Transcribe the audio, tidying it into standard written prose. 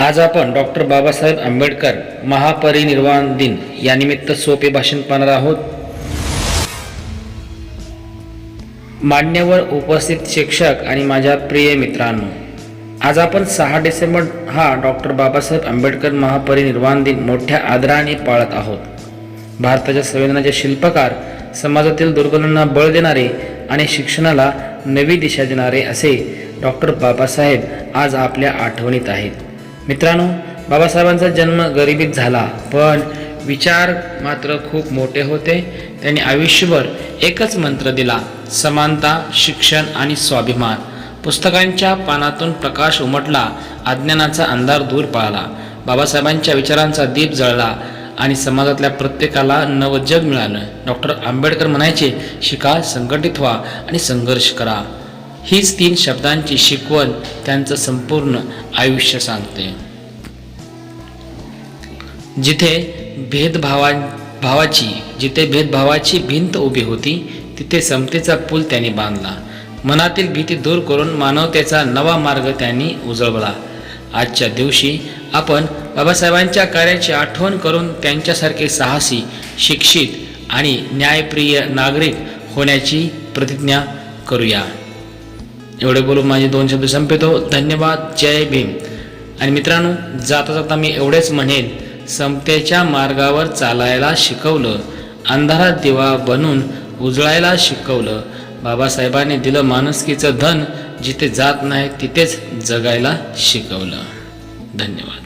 आज आपण डॉक्टर बाबासाहेब आंबेडकर महापरिनिर्वाण दिन या निमित्त सोपे भाषण पाहणार आहोत। मान्यवर उपस्थित शिक्षक आणि माझ्या प्रिय मित्रांनो, आज आपण 6 डिसेंबर हा डॉक्टर बाबासाहेब आंबेडकर महापरिनिर्वाण दिन मोठ्या आदराने पाळत आहोत। भारताच्या संविधानाचे शिल्पकार, समाजातील दुर्बलांना बळ देणारे आणि शिक्षणाला नवी दिशा देणारे असे डॉक्टर बाबासाहेब आज आपल्या आठवणीत आहेत। मित्रांनो, बाबासाहेबांचा जन्म गरिबीत झाला, पण विचार मात्र खूप मोठे होते। त्यांनी आयुष्यभर एकच मंत्र दिला, समानता, शिक्षण आणि स्वाभिमान। पुस्तकांच्या पानातून प्रकाश उमटला, अज्ञानाचा अंधार दूर पळाला, बाबासाहेबांच्या विचारांचा दीप जळला आणि समाजातल्या प्रत्येकाला नवं जग मिळालं। डॉक्टर आंबेडकर म्हणायचे, शिका, संघटित व्हा आणि संघर्ष करा। हीच 3 शब्दांची शिकवण त्यांचं संपूर्ण आयुष्य सांगते। जिथे भेदभावाची भिंत उभी होती, तिथे समतेचा पूल त्यांनी बांधला। मनातील भीती दूर करून मानवतेचा नवा मार्ग त्यांनी उजळवला। आजच्या दिवशी आपण बाबासाहेबांच्या कार्याची आठवण करून त्यांच्यासारखे साहसी, शिक्षित आणि न्यायप्रिय नागरिक होण्याची प्रतिज्ञा करूया। एवढे बोलून माझे 2 शब्द संपवतो। धन्यवाद, जय भीम। आणि मित्रांनो, जाता जाता मी एवढेच म्हणेन, समतेच्या मार्गावर चालायला शिकवलं, अंधारात दिवा बनून उजळायला शिकवलं। बाबासाहेबांनी दिलं माणुसकीचं धन, जिथे जात नाही तिथेच जगायला शिकवलं। धन्यवाद।